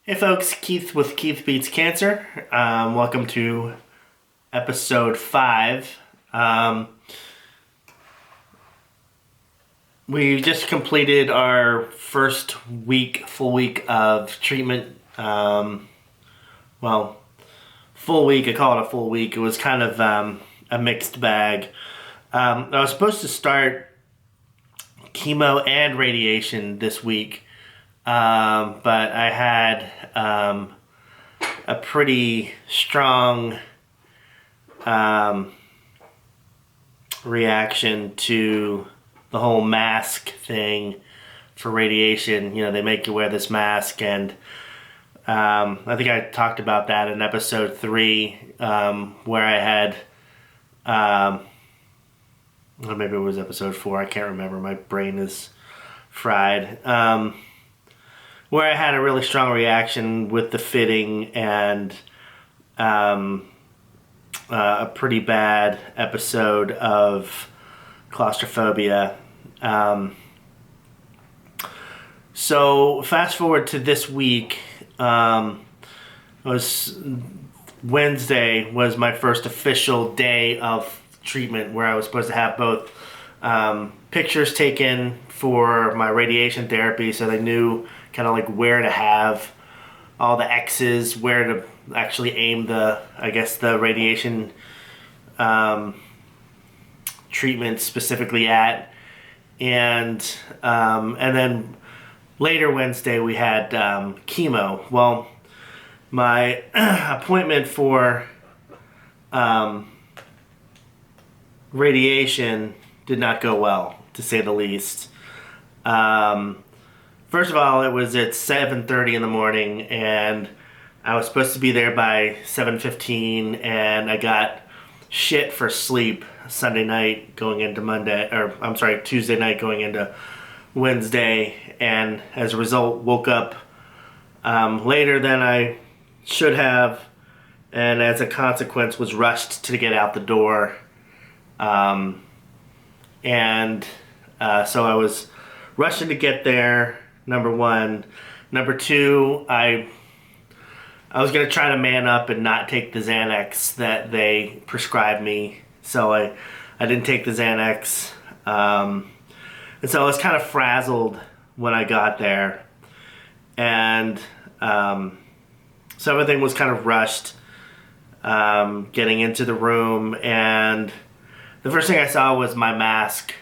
Hey folks, Keith with Keith Beats Cancer. Welcome to episode 5. We just completed our first full week of treatment. Full week, I call it a full week. It was kind of a mixed bag. I was supposed to start chemo and radiation this week. But I had a pretty strong reaction to the whole mask thing for radiation. You know, they make you wear this mask, and I think I talked about that in episode 3, where I had, or maybe it was episode 4, I can't remember, my brain is fried. Where I had a really strong reaction with the fitting and a pretty bad episode of claustrophobia. So fast forward to this week. Wednesday was my first official day of treatment, where I was supposed to have both pictures taken for my radiation therapy, so they knew kind of like where to have all the X's, where to actually aim the radiation treatment specifically at, and then later Wednesday we had chemo. Well, my appointment for radiation did not go well, to say the least. First of all, it was at 7:30 in the morning, and I was supposed to be there by 7:15, and I got shit for sleep Tuesday night going into Wednesday, and as a result woke up later than I should have, and as a consequence was rushed to get out the door. So I was rushing to get there, number one. Number two, I was going to try to man up and not take the Xanax that they prescribed me. So I didn't take the Xanax. And so I was kind of frazzled when I got there. And so everything was kind of rushed, getting into the room. And the first thing I saw was my mask,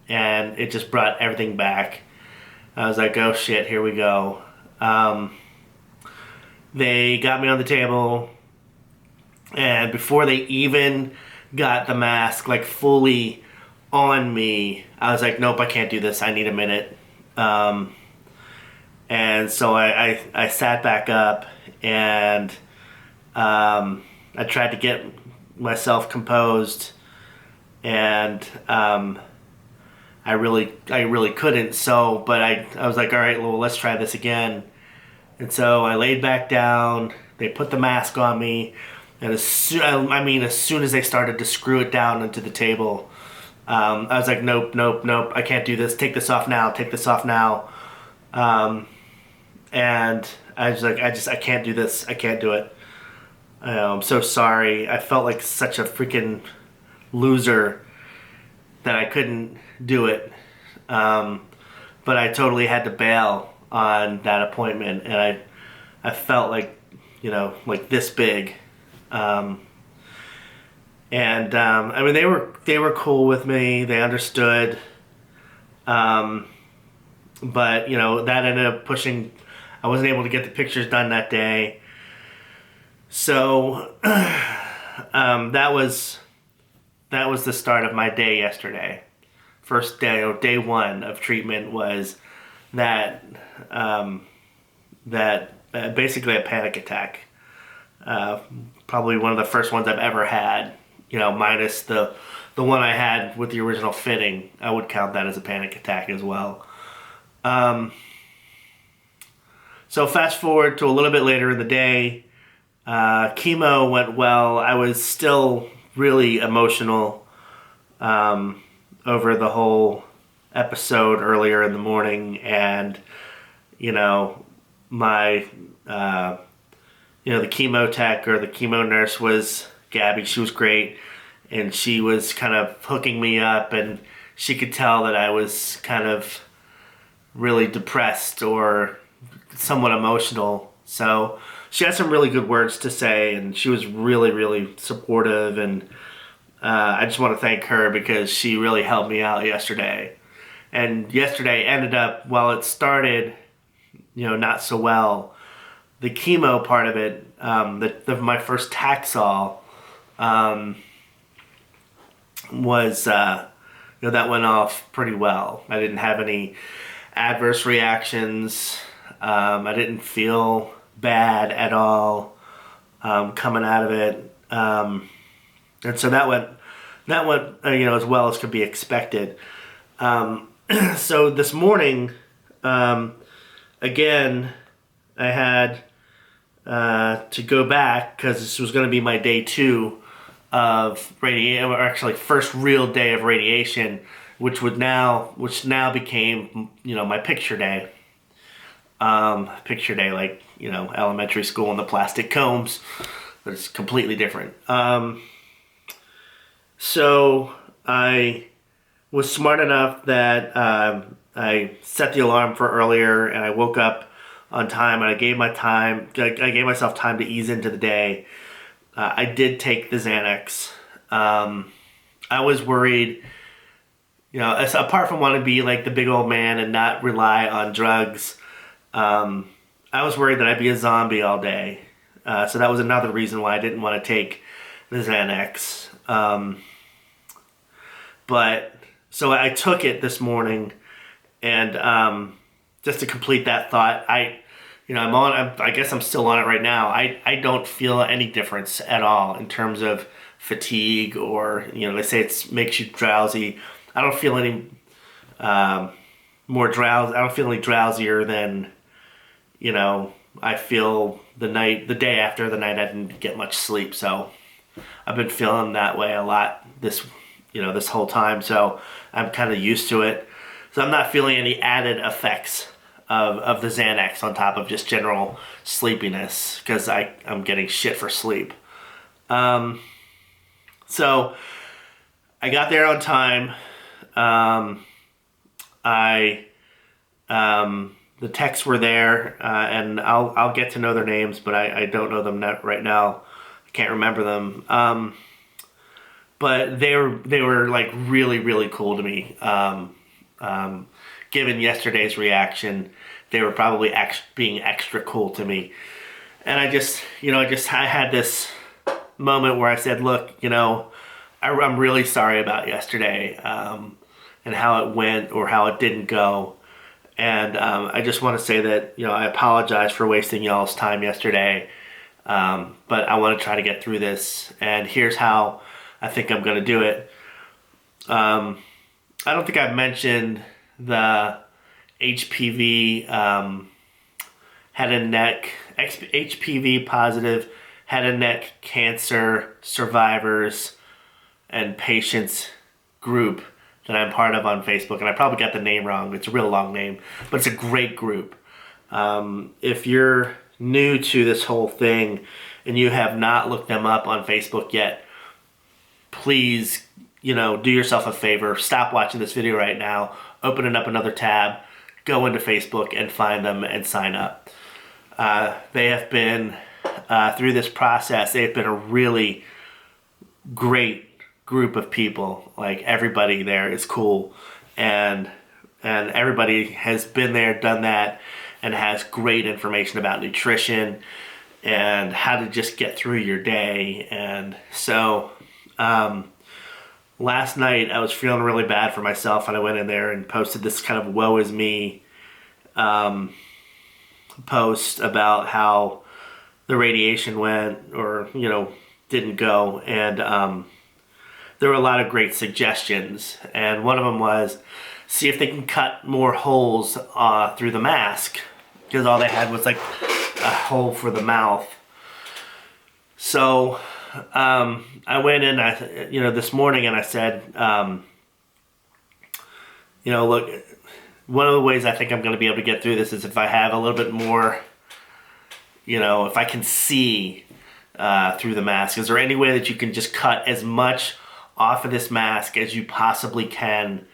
and it just brought everything back. I was like, oh shit, here we go. They got me on the table, and before they even got the mask like fully on me, I was like, nope, I can't do this. I need a minute. And so I sat back up, and I tried to get myself composed, and I really couldn't. So, but I was like, all right, well, let's try this again. And so I laid back down. They put the mask on me, and as soon as they started to screw it down into the table, I was like, nope, I can't do this. Take this off now. Take this off now. And I was like, I can't do this. I can't do it. I'm so sorry. I felt like such a freaking loser that I couldn't do it. But I totally had to bail on that appointment, and I felt like, like this big. They were cool with me. They understood. But that ended up pushing. I wasn't able to get the pictures done that day. So that was the start of my day yesterday. First day, or day 1 of treatment, was that basically a panic attack. Probably one of the first ones I've ever had. Minus the one I had with the original fitting. I would count that as a panic attack as well. So fast forward to a little bit later in the day. Chemo went well. I was still really emotional over the whole episode earlier in the morning, and my the chemo tech or the chemo nurse was Gabby. She was great, and she was kind of hooking me up, and she could tell that I was kind of really depressed or somewhat emotional. So she had some really good words to say, and she was really, really supportive, and I just want to thank her because she really helped me out yesterday. And yesterday ended up, while it started, not so well, the chemo part of it, my first Taxol, was, that went off pretty well. I didn't have any adverse reactions. I didn't feel bad at all coming out of it. And so that went as well as could be expected. So this morning, again, I had to go back because this was going to be my day 2 of radiation, or actually first real day of radiation, which now became my picture day. Picture day, like elementary school and the plastic combs, but it's completely different. So I was smart enough that I set the alarm for earlier, and I woke up on time, and I gave myself time to ease into the day. I did take the Xanax. I was worried, apart from wanting to be like the big old man and not rely on drugs, I was worried that I'd be a zombie all day. So that was another reason why I didn't want to take the Xanax. So I took it this morning, and just to complete that thought, I guess I'm still on it right now. I don't feel any difference at all in terms of fatigue, or they say it makes you drowsy. I don't feel any more drowsy. I don't feel any drowsier than I feel the day after the night I didn't get much sleep. So I've been feeling that way a lot this whole time. So I'm kind of used to it. So I'm not feeling any added effects of the Xanax on top of just general sleepiness, because I'm getting shit for sleep. So I got there on time. The texts were there, and I'll get to know their names, but I don't know them right now. I can't remember them. But they were like really, really cool to me. Given yesterday's reaction, they were probably being extra cool to me. And I had this moment where I said, look, I'm really sorry about yesterday, and how it went or how it didn't go. And I just want to say that, I apologize for wasting y'all's time yesterday. But I want to try to get through this, and here's how I think I'm going to do it. I don't think I've mentioned the HPV head and neck, HPV positive head and neck cancer survivors and patients group that I'm part of on Facebook. And I probably got the name wrong. It's a real long name, but it's a great group. If you're new to this whole thing and you have not looked them up on Facebook yet, please, do yourself a favor. Stop watching this video right now. Open up another tab. Go into Facebook and find them and sign up. They have been, through this process, they've been a really great group of people. Like, everybody there is cool. And everybody has been there, done that, and has great information about nutrition and how to just get through your day. And so last night I was feeling really bad for myself, and I went in there and posted this kind of woe is me post about how the radiation went or didn't go. And there were a lot of great suggestions, and one of them was see if they can cut more holes through the mask, because all they had was like a hole for the mouth. So I went in, this morning, and I said, look, one of the ways I think I'm going to be able to get through this is if I have a little bit more if I can see through the mask. Is there any way that you can just cut as much off of this mask as you possibly can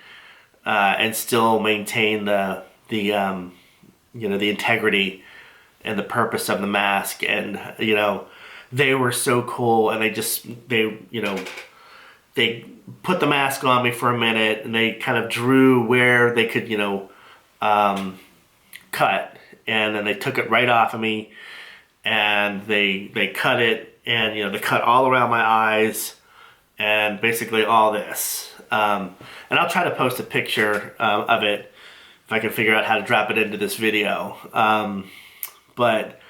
and still maintain the integrity and the purpose of the mask? And they were so cool, and they put the mask on me for a minute, and they kind of drew where they could cut, and then they took it right off of me, and they cut it, and they cut all around my eyes, and basically all this. And I'll try to post a picture of it if I can figure out how to drop it into this video. But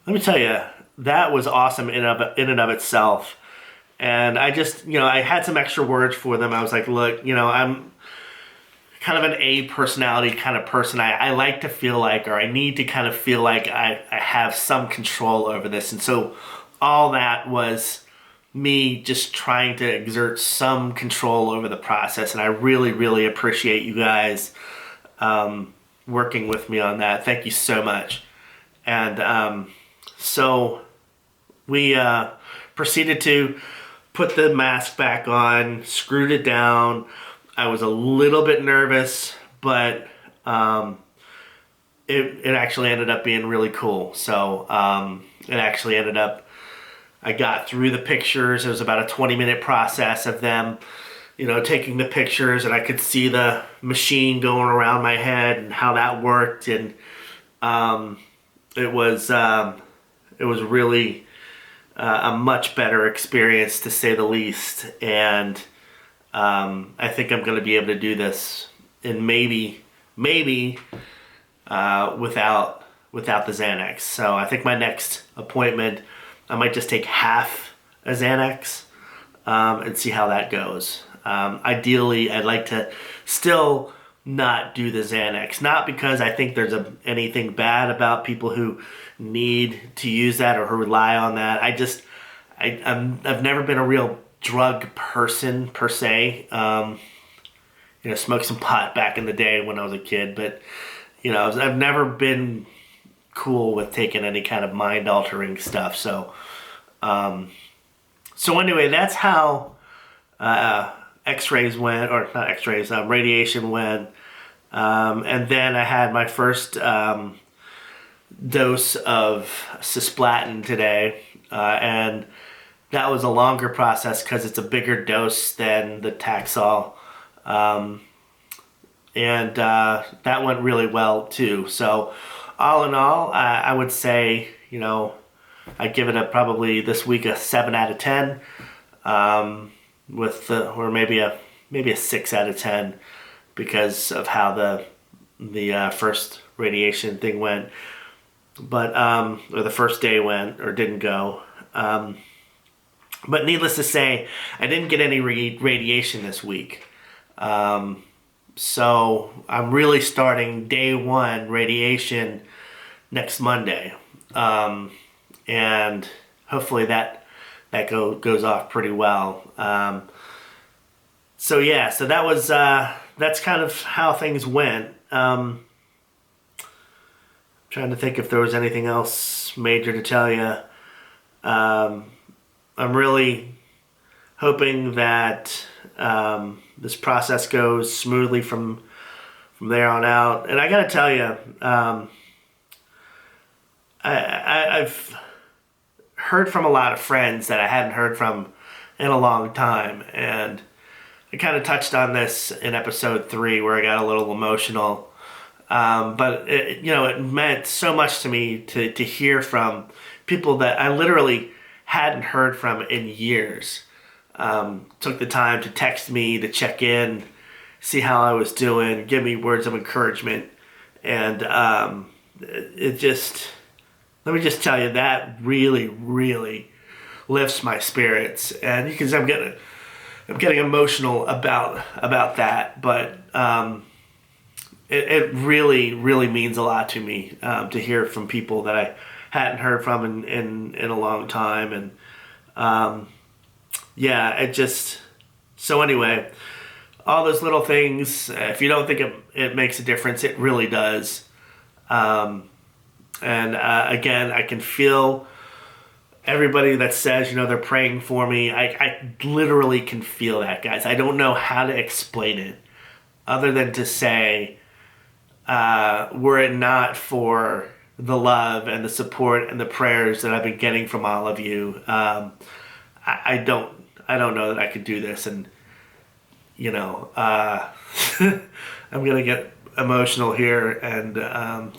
let me tell you, that was awesome in and of itself. And I just, I had some extra words for them. I was like, look, I'm kind of an A personality kind of person. I like to feel like, or I need to kind of feel like I have some control over this. And so all that was me just trying to exert some control over the process. And I really, really appreciate you guys working with me on that. Thank you so much. And so we proceeded to put the mask back on, screwed it down. I was a little bit nervous, but it actually ended up being really cool. So it actually ended up, I got through the pictures. It was about a 20-minute process of them, taking the pictures, and I could see the machine going around my head and how that worked. And it was really a much better experience, to say the least. And I think I'm going to be able to do this, and maybe without the Xanax. So I think my next appointment, I might just take half a Xanax and see how that goes. Ideally, I'd like to still not do the Xanax, not because I think there's anything bad about people who need to use that or who rely on that. I've never been a real drug person per se. Smoked some pot back in the day when I was a kid, but I've never been cool with taking any kind of mind-altering stuff. So anyway, that's how X-rays went, or not X-rays, radiation went. And then I had my first dose of cisplatin today, and that was a longer process because it's a bigger dose than the Taxol. And that went really well too. So all in all, I would say, I'd give it probably this week a 7 out of 10, or maybe a 6 out of 10, because of how the first radiation thing went, but or the first day went or didn't go. But needless to say, I didn't get any radiation this week. So I'm really starting day one radiation next Monday. And hopefully that goes off pretty well. So yeah, so that was, that's kind of how things went. Trying to think if there was anything else major to tell you. I'm really hoping that this process goes smoothly from there on out. And I gotta tell you, I've heard from a lot of friends that I hadn't heard from in a long time, and I kind of touched on this in episode 3 where I got a little emotional. But it meant so much to me to hear from people that I literally hadn't heard from in years. Took the time to text me, to check in, see how I was doing, give me words of encouragement. And let me just tell you, that really, really lifts my spirits. And you can see I'm getting emotional about that. But it really, really means a lot to me to hear from people that I hadn't heard from in a long time. And yeah, it just, so anyway, all those little things, if you don't think it makes a difference, it really does. And again, I can feel everybody that says, they're praying for me. I literally can feel that, guys. I don't know how to explain it other than to say, were it not for the love and the support and the prayers that I've been getting from all of you, I don't know that I could do this. And I'm gonna get emotional here, and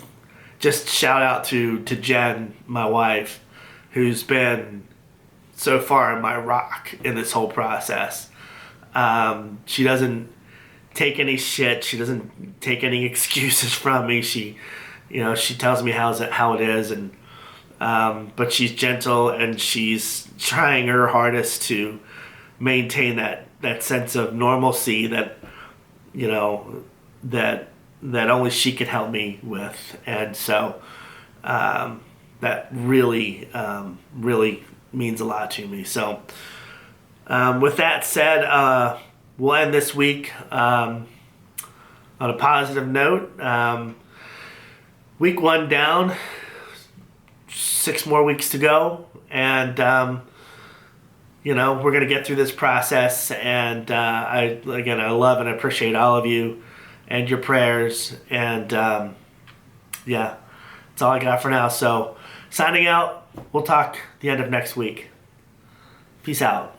just shout out to Jen, my wife, who's been so far my rock in this whole process. She doesn't take any shit. She doesn't take any excuses from me. She tells me how it is, and but she's gentle, and she's trying her hardest to maintain that sense of normalcy that that only she could help me with. And so that really means a lot to me. So with that said, we'll end this week on a positive note. Week 1 down, 6 more weeks to go, and we're gonna get through this process. And I love and appreciate all of you and your prayers. And yeah, that's all I got for now. So signing out. We'll talk the end of next week. Peace out.